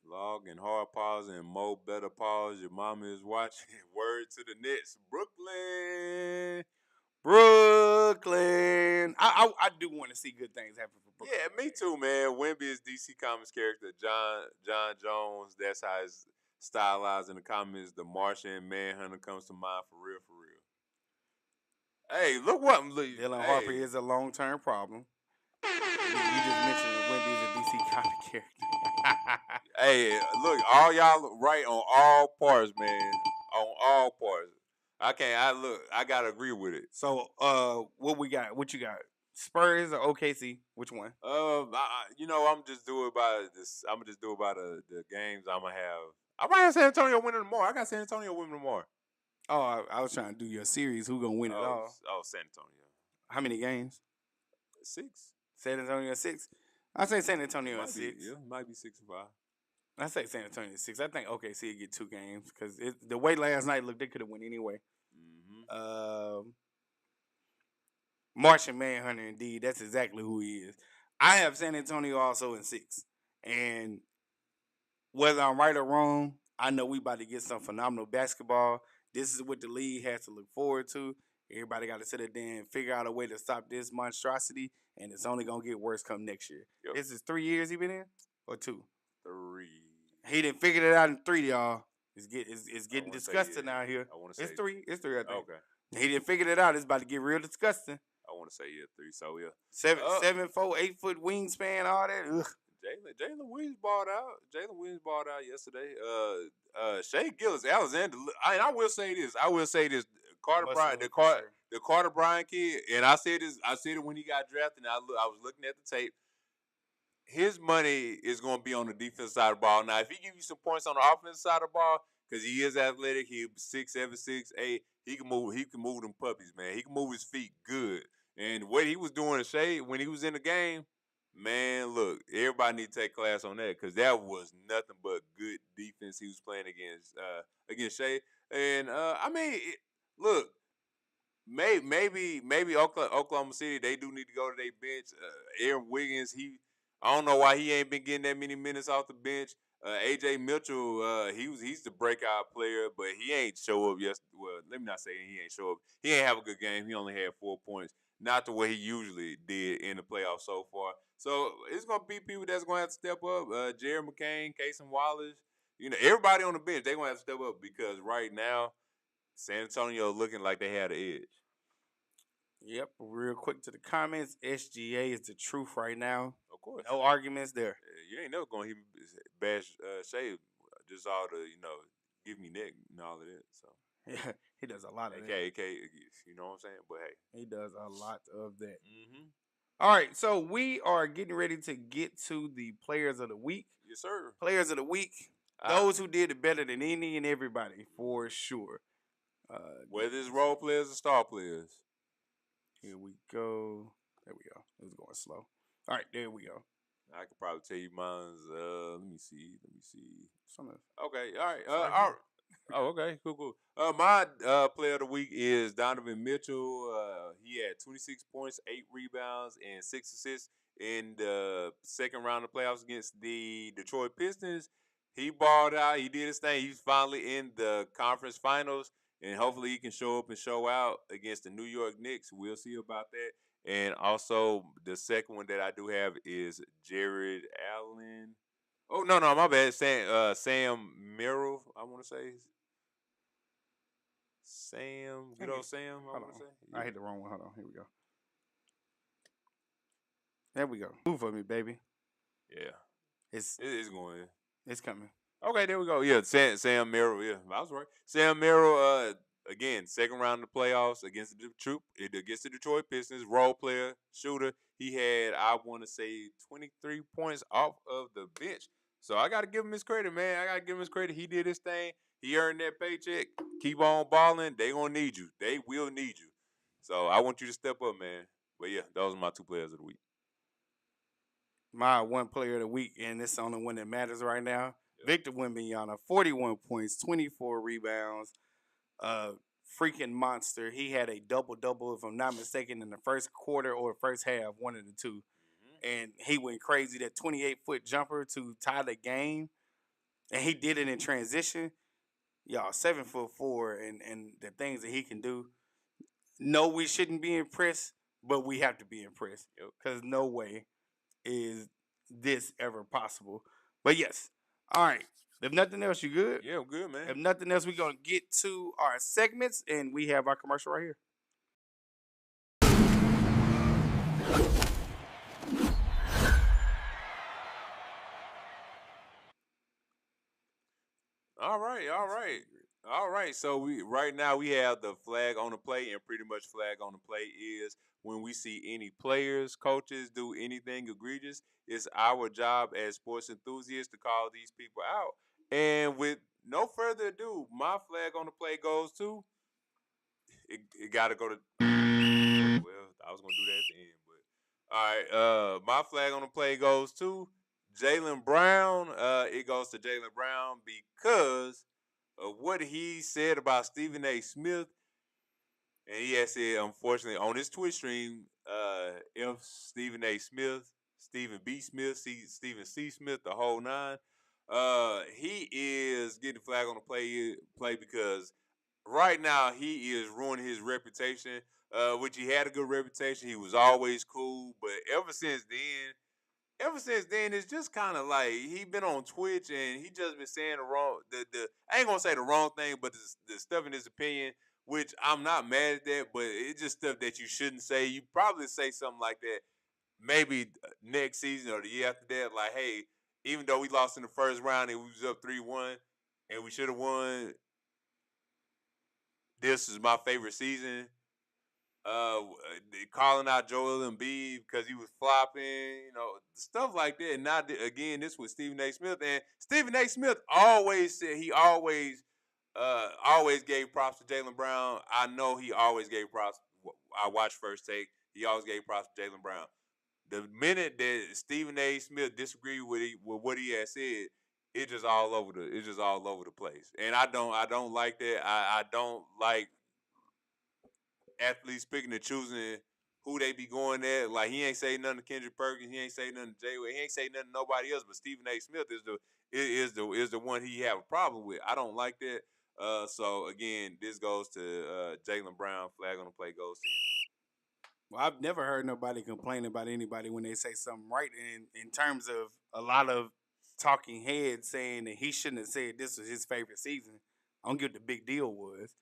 Log and hard pause and Mo better pause. Your mama is watching. Word to the Nets. Brooklyn. I do want to see good things happen for Brooklyn. Yeah, me too, man. Wemby is DC Comics character. John Jones. That's how it's stylized in the comics. The Martian Manhunter comes to mind for real. Hey, look what Dylan Harper is a long-term problem. You just mentioned Wemby is a DC comic character. Hey, look, all y'all right on all parts, man. On all parts. I gotta agree with it. So, what we got? What you got? Spurs or OKC? Which one? I'm just doing by this. I'm gonna just do it by the games I'm gonna have. I might have San Antonio winning tomorrow. I got San Antonio winning tomorrow. Oh, I was trying to do your series. Who gonna win it all? Oh, San Antonio. How many games? 6. San Antonio 6. I say San Antonio at 6. Yeah, might be 6 or 5. I say San Antonio 6. I think OKC will get 2 games because the way last night looked, they could have won anyway. Mm-hmm. Martian Manhunter, indeed. That's exactly who he is. I have San Antonio also in 6. And whether I'm right or wrong, I know we about to get some phenomenal basketball. This is what the league has to look forward to. Everybody got to sit there and figure out a way to stop this monstrosity, and it's only going to get worse come next year. Yep. This is 3 years he been in? Or 2? 3. He didn't figure it out in 3, y'all. It's getting disgusting out here. I want to say it's 3. It's 3, I think. Okay. He didn't figure it out. It's about to get real disgusting. I want to say 3. So yeah. 7'4", 8-foot wingspan, all that. Ugh. Jaylen Williams balled out. Jaylen Williams balled out yesterday. Shea Gilgeous-Alexander. I will say this. Carter Bryant, the Carter Bryant kid, and I said it when he got drafted. And I was looking at the tape. His money is going to be on the defensive side of the ball. Now, if he give you some points on the offensive side of the ball, because he is athletic, he's 6'7", 6'8", he can move them puppies, man. He can move his feet good. And what he was doing to Shea when he was in the game, man, look, everybody need to take class on that because that was nothing but good defense he was playing against Shea. And look, maybe Oklahoma City, they do need to go to their bench. Aaron Wiggins, I don't know why he ain't been getting that many minutes off the bench. AJ Mitchell, he's the breakout player, but he ain't show up yesterday. Well, let me not say he ain't show up. He ain't have a good game. He only had 4 points, not the way he usually did in the playoffs so far. So it's gonna be people that's gonna have to step up. Jared McCain, Casey Wallace, everybody on the bench, they gonna have to step up because right now, San Antonio looking like they had an edge. Yep, real quick to the comments. SGA is the truth right now. Of course. No arguments there. You ain't never going to bash Shea just all the, give me neck and all of that. So yeah, he does a lot of that. You know what I'm saying? But hey. He does a lot of that. Mm-hmm. All right, so we are getting ready to get to the players of the week. Yes, sir. Players of the week. Those who did it better than any and everybody, for sure. Whether it's role players or star players. Here we go. There we go. It was going slow. All right, there we go. I could probably tell you mine's. Let me see. Something. Okay. All right. All right. Oh, okay. Cool. My player of the week is Donovan Mitchell. He had 26 points, 8 rebounds, and 6 assists in the second round of playoffs against the Detroit Pistons. He balled out. He did his thing. He's finally in the conference finals. And hopefully he can show up and show out against the New York Knicks. We'll see about that. And also the second one that I do have is Jared Allen. Oh, no, my bad. Sam Merrill, I want to say. Sam. Good old Sam, I want to say. Yeah. I hit the wrong one. Hold on. Here we go. There we go. Move for me, baby. Yeah. It's going. It's coming. Okay, there we go. Yeah, Sam Merrill. Yeah, I was right. Sam Merrill, again, second round of the playoffs against the Detroit Pistons. Role player, shooter. He had, I want to say, 23 points off of the bench. So I got to give him his credit, man. I got to give him his credit. He did his thing. He earned that paycheck. Keep on balling. They going to need you. They will need you. So I want you to step up, man. But, yeah, those are my 2 players of the week. My 1 player of the week, and it's the only one that matters right now. Victor Wembanyama, 41 points, 24 rebounds, freaking monster. He had a double-double, if I'm not mistaken, in the first quarter or first half, one of the two. Mm-hmm. And he went crazy, that 28-foot jumper to tie the game. And he did it in transition. Y'all, 7'4", and the things that he can do. No, we shouldn't be impressed, but we have to be impressed. Because no way is this ever possible. But yes. All right. If nothing else, you good? Yeah, I'm good, man. If nothing else, we're going to get to our segments, and we have our commercial right here. All right. So we right now we have the flag on the play, and pretty much flag on the play is when we see any players, coaches do anything egregious. It's our job as sports enthusiasts to call these people out. And with no further ado, my flag on the play goes to. It got to go to. Well, I was gonna do that at the end, but all right. My flag on the play goes to Jaylen Brown. It goes to Jaylen Brown because of what he said about Stephen A. Smith. And he has said, unfortunately, on his Twitch stream, if Stephen A. Smith, Stephen B. Smith, Stephen C. Smith, the whole nine, he is getting the flag on the play because right now he is ruining his reputation, which he had a good reputation. He was always cool, but ever since then, it's just kind of like he been on Twitch and he just been saying the I ain't gonna say the wrong thing, but the stuff in his opinion, which I'm not mad at that, but it's just stuff that you shouldn't say. You probably say something like that maybe next season or the year after that, like, hey, even though we lost in the first round and we was up 3-1 and we should have won, this is my favorite season. uh Calling out Joel Embiid because he was flopping, stuff like that. And now again, this was Stephen A. Smith, and Stephen A. Smith always said he always gave props to Jaylen Brown. I know he always gave props. I watched First Take. He always gave props to Jaylen Brown. The minute that Stephen A. Smith disagreed with what he had said, it's just all over the place. And I don't like that. I don't like athletes picking and choosing who they be going at. Like, he ain't say nothing to Kendrick Perkins, he ain't say nothing to Jay Wade, he ain't say nothing to nobody else. But Stephen A. Smith is the one he have a problem with. I don't like that. So again, this goes to Jaylen Brown. Flag on the play goes to him. Well, I've never heard nobody complain about anybody when they say something right. In terms of a lot of talking heads saying that he shouldn't have said this was his favorite season, I don't get what the big deal was.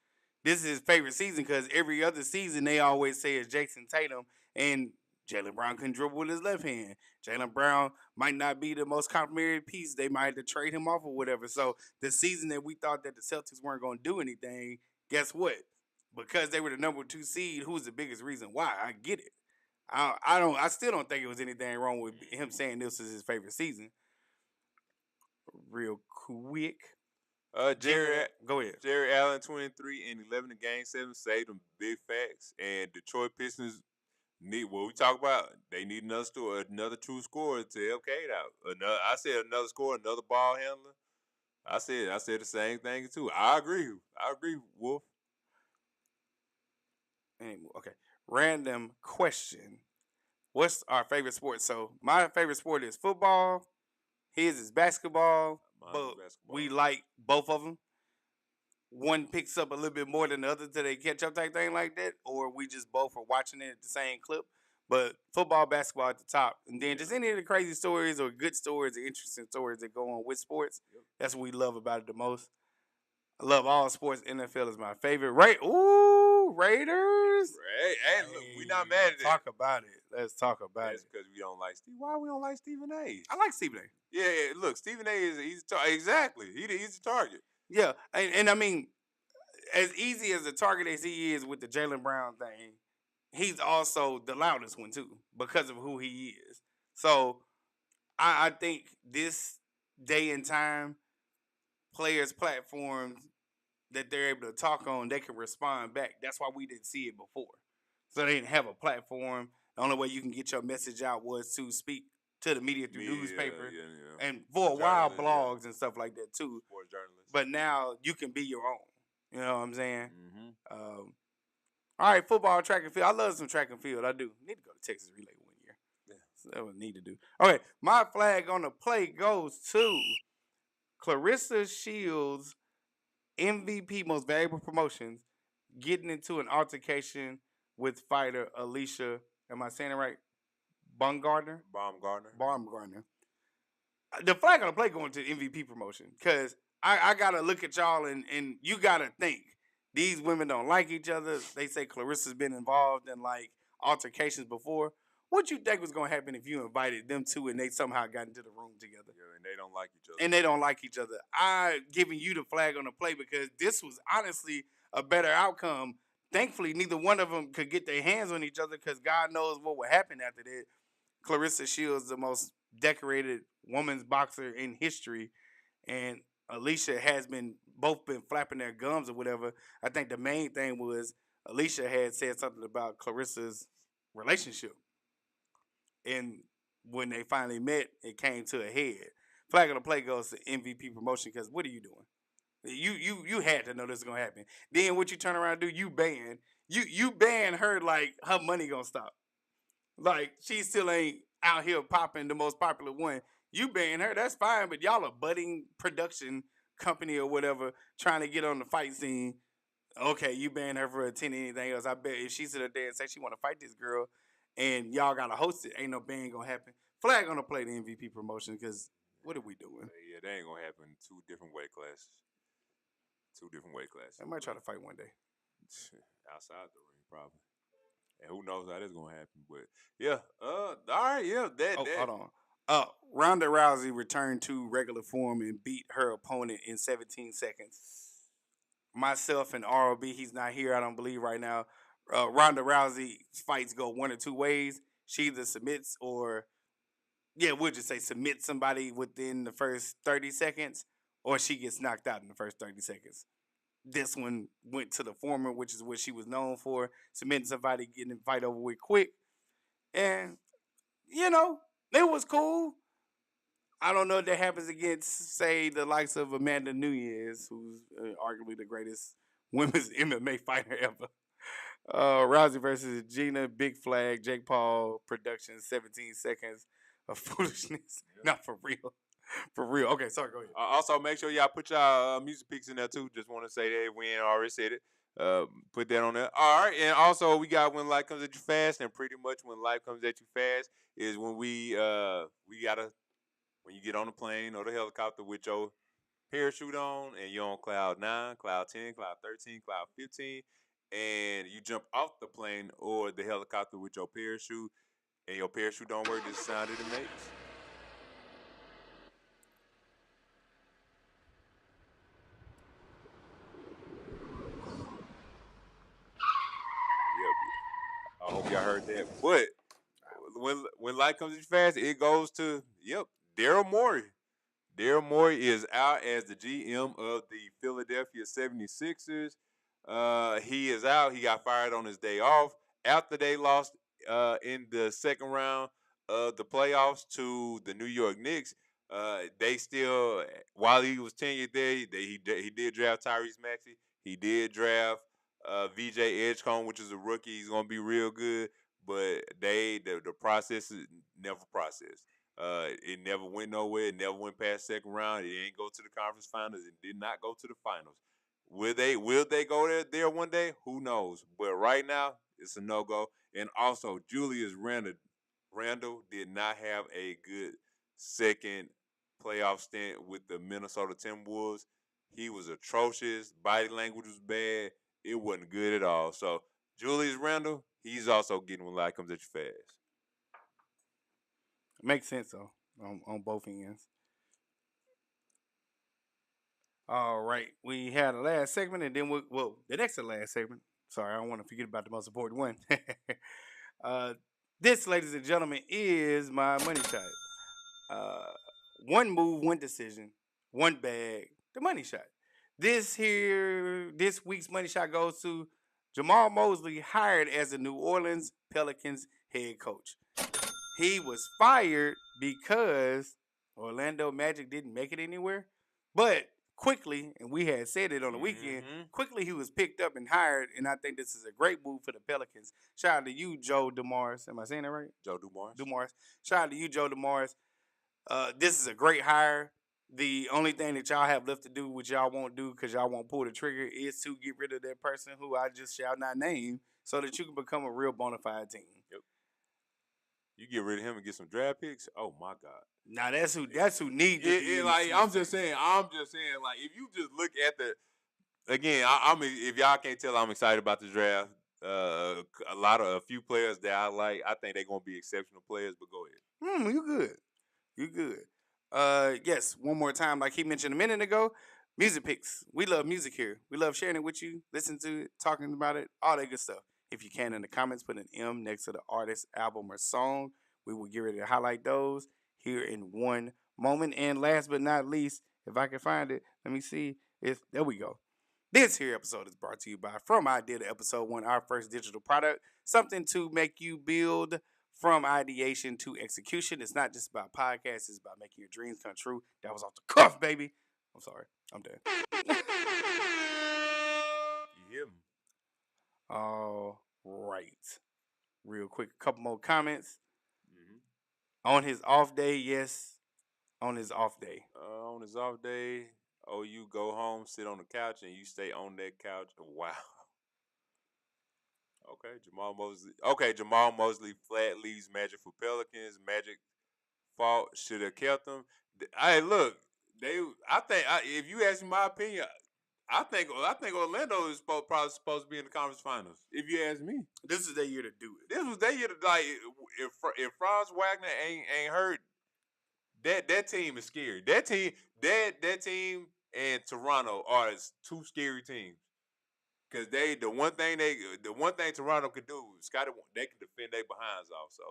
This is his favorite season because every other season they always say it's Jason Tatum and Jaylen Brown couldn't dribble with his left hand. Jaylen Brown might not be the most complimentary piece. They might have to trade him off or whatever. So the season that we thought that the Celtics weren't going to do anything, guess what? Because they were the number 2 seed, who's the biggest reason why? I get it. I still don't think it was anything wrong with him saying this was his favorite season. Real quick. Go ahead. Jerry Allen, 23 and 11 in Game 7, saved them big facts. And Detroit Pistons need what we talk about. They need another true scorer to help Cade out. I said another scorer, another ball handler. I said the same thing too. I agree, Wolf. Okay. Random question. What's our favorite sport? So my favorite sport is football. His is basketball. But we like both of them. One picks up a little bit more than the other till they catch up type thing like that. Or we just both are watching it at the same clip. But football, basketball at the top. And then just any of the crazy stories or good stories or interesting stories that go on with sports. Yep. That's what we love about it the most. I love all sports. NFL is my favorite. Raiders. Hey, look, we not mad at it. Talk about it. Let's talk about it. Because we don't like Steve. Why we don't like Stephen A? I like Stephen A. Yeah. Look, Stephen A. Exactly. He's the target. Yeah, and I mean, as easy as the target as he is with the Jaylen Brown thing, he's also the loudest one too because of who he is. So I think this day and time, players' platforms that they're able to talk on, they can respond back. That's why we didn't see it before. So they didn't have a platform. The only way you can get your message out was to speak to the media through newspaper and for a while blogs and stuff like that too. Sports journalists. But now you can be your own. You know what I'm saying? Mm-hmm. All right, football, track and field. I love some track and field. I do. Need to go to Texas Relay one year. Yeah, so that would need to do. Okay, my flag on the play goes to Clarissa Shields, MVP, most valuable promotions, getting into an altercation with fighter Alicia. Am I saying it right? Baumgardner. The flag on the play going to the MVP promotion because I gotta look at y'all and you gotta think these women don't like each other. They say Clarissa's been involved in like altercations before. What you think was gonna happen if you invited them two and they somehow got into the room together? Yeah, and they don't like each other. And they don't like each other. I giving you the flag on the play because this was honestly a better outcome. Thankfully, neither one of them could get their hands on each other because God knows what would happen after that. Clarissa Shields, the most decorated women's boxer in history, and Alicia has both been flapping their gums or whatever. I think the main thing was Alicia had said something about Clarissa's relationship, and when they finally met, it came to a head. Flag on the play goes to MVP promotion because what are you doing? You had to know this was gonna happen. Then what you turn around and do? You ban her like her money gonna stop. Like she still ain't out here popping the most popular one. You ban her, that's fine, but y'all a budding production company or whatever trying to get on the fight scene. Okay, you ban her for attending anything else. I bet if she sit up there and say she want to fight this girl, and y'all gotta host it, ain't no ban gonna happen. Flag on the play the MVP promotion because what are we doing? Yeah, that ain't gonna happen. Two different weight classes. I might try to fight one day. Outside the ring, probably. And who knows how that's gonna happen? But yeah, all right, yeah. Hold on. Ronda Rousey returned to regular form and beat her opponent in 17 seconds. Myself and ROB, he's not here, I don't believe right now. Ronda Rousey fights go one or two ways. She either submits or, we'll just say submit somebody within the first 30 seconds, or she gets knocked out in the first 30 seconds. This one went to the former, which is what she was known for, submitting somebody, getting the fight over with quick. And, it was cool. I don't know if that happens against, say, the likes of Amanda Nunes, who's arguably the greatest women's MMA fighter ever. Rousey versus Gina, big flag, Jake Paul, production, 17 seconds of foolishness. Not for real. For real. Okay, sorry, go ahead. Also, make sure y'all put y'all music picks in there, too. Just want to say that we ain't already said it. Put that on there. All right, and also we got When Life Comes at You Fast, and pretty much When Life Comes at You Fast is when we gotta, when you get on the plane or the helicopter with your parachute on and you're on cloud 9, cloud 10, cloud 13, cloud 15, and you jump off the plane or the helicopter with your parachute and your parachute don't work, this sound that it makes. Yep. I hope y'all heard that. But when Life Comes at You Fast, it goes to, Daryl Morey. Daryl Morey is out as the GM of the Philadelphia 76ers. He is out. He got fired on his day off after they lost in the second round of the playoffs to the New York Knicks. They still, while he was tenured there, he did draft Tyrese Maxey. He did draft VJ Edgecombe, which is a rookie. He's gonna be real good. But the process is never processed. It never went nowhere. It never went past second round. It didn't go to the conference finals. It did not go to the finals. Will they go there one day? Who knows? But right now, it's a no-go. And also, Julius Randle did not have a good second playoff stint with the Minnesota Timberwolves. He was atrocious. Body language was bad. It wasn't good at all. So, Julius Randle, he's also getting When Life Comes at You Fast. Makes sense, though, on both ends. All right. We had the last segment, and then the next to last segment. Sorry, I don't want to forget about the most important one. This, ladies and gentlemen, is my money shot. One move, one decision, one bag, the money shot. This week's money shot goes to Jamal Mosley, hired as the New Orleans Pelicans head coach. He was fired because Orlando Magic didn't make it anywhere. But quickly, and we had said it on the weekend, quickly he was picked up and hired, and I think this is a great move for the Pelicans. Shout out to you, Joe Dumars. Am I saying that right? Joe Dumars. Dumars. Shout out to you, Joe Dumars. This is a great hire. The only thing that y'all have left to do, which y'all won't do because y'all won't pull the trigger, is to get rid of that person who I just shall not name so that you can become a real bona fide team. Yep. You get rid of him and get some draft picks. Oh my God! Now that's who needs it. I'm just saying. Like if you just look at the again, if y'all can't tell, I'm excited about the draft. a few players that I like. I think they're gonna be exceptional players. But go ahead. You good. You good. Yes, one more time, like he mentioned a minute ago, music picks. We love music here. We love sharing it with you, listening to it, talking about it, all that good stuff. If you can, in the comments, put an M next to the artist, album, or song. We will get ready to highlight those here in one moment. And last but not least, if I can find it, let me see. There we go. This here episode is brought to you by From Idea to Episode 1, our first digital product. Something to make you build from ideation to execution. It's not just about podcasts, it's about making your dreams come true. That was off the cuff, baby. I'm sorry. I'm done. You hear me? All right. Real quick, a couple more comments. Mm-hmm. On his off day, yes. On his off day. On his off day, you go home, sit on the couch, and you stay on that couch. Wow. Okay, Jamal Mosley. Okay, Jamal Mosley flat leaves Magic for Pelicans. Magic fault should have kept them. Hey, look, if you ask me my opinion, I think Orlando is probably supposed to be in the conference finals. If you ask me, This is their year to do it. this was their year to if Franz Wagner ain't hurt, that team is scary. That team and Toronto are two scary teams. Cause the one thing Toronto could do, they can defend their behinds off. So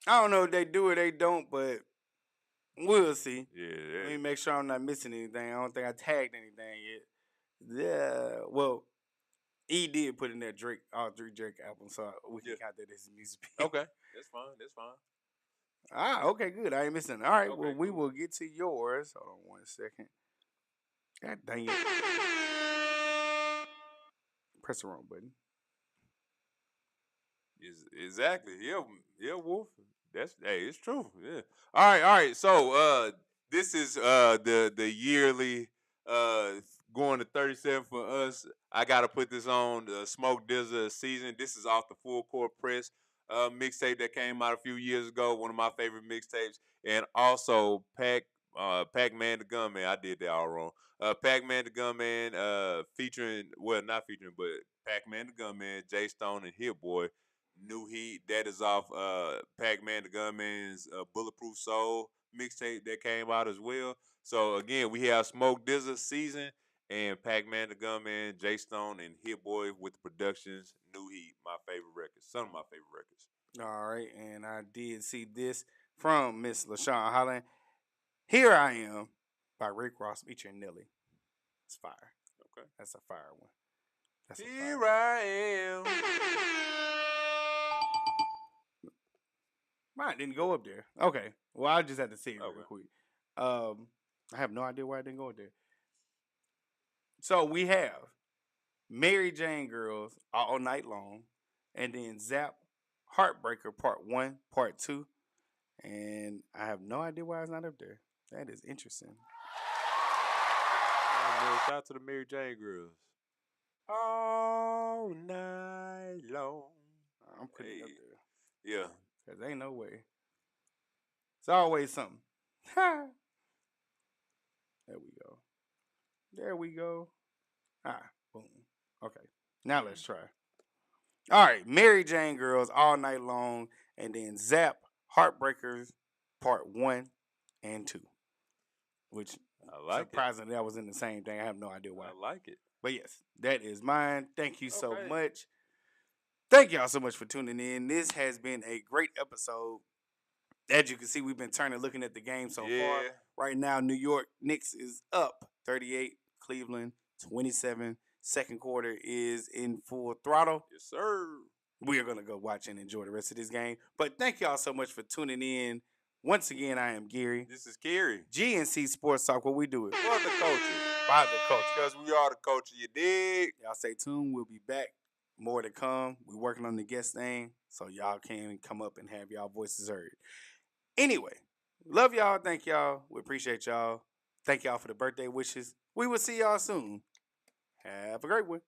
I don't know if they do or they don't, but we'll see. yeah, Let me make sure I'm not missing anything. I don't think I tagged anything yet. Yeah. Well, he did put in that all three Drake albums, so we can count that as music. Okay, that's fine. That's fine. Okay, good. I ain't missing. All right, Okay, well, we cool. will get to yours. Hold on 1 second. God dang it. Press the wrong button. Exactly. Yeah, Wolf. It's true. Yeah. All right. So this is the yearly going to 37 for us. I gotta put this on the Smoke Dizza season. This is off the Full Court Press mixtape that came out a few years ago. One of my favorite mixtapes, and also Pac-Man the Gunman. I did that all wrong. Pac-Man the Gunman, not featuring, but Pac-Man the Gunman, Jay Stone, and Hit Boy. New Heat. That is off Pac-Man the Gunman's Bulletproof Soul mixtape that came out as well. So again, we have Smoke Dizza season and Pac-Man the Gunman, Jay Stone, and Hit Boy with the productions. New Heat, my favorite records. Some of my favorite records. All right, and I did see this from Miss LaShawn Holland. Here I Am by Rick Ross featuring Nelly. It's fire. Okay. That's a fire one. Here I am. Mine didn't go up there. Okay. Well, I just had to see it real quick. I have no idea why it didn't go up there. So we have Mary Jane Girls All Night Long, and then Zap Heartbreaker Part 1, Part 2. And I have no idea why it's not up there. That is interesting. Shout out to the Mary Jane Girls. All night long. I'm putting it up there. Yeah. Because ain't no way. It's always something. There we go. Boom. Okay. Now let's try. All right. Mary Jane Girls All Night Long, and then Zap Heartbreakers Part 1 and 2. Which, I like surprisingly, that was in the same thing. I have no idea why. I like it. But yes, that is mine. Thank you so much. Thank y'all so much for tuning in. This has been a great episode. As you can see, we've been looking at the game so far. Right now, New York Knicks is up 38, Cleveland 27. Second quarter is in full throttle. Yes, sir. We are going to go watch and enjoy the rest of this game. But thank y'all so much for tuning in. Once again, I am Gary. This is Cary. GNC Sports Talk, what we do it. For the culture. By the culture. Because we are the culture, you dig? Y'all stay tuned. We'll be back. More to come. We're working on the guest thing, so y'all can come up and have y'all voices heard. Anyway, love y'all. Thank y'all. We appreciate y'all. Thank y'all for the birthday wishes. We will see y'all soon. Have a great one.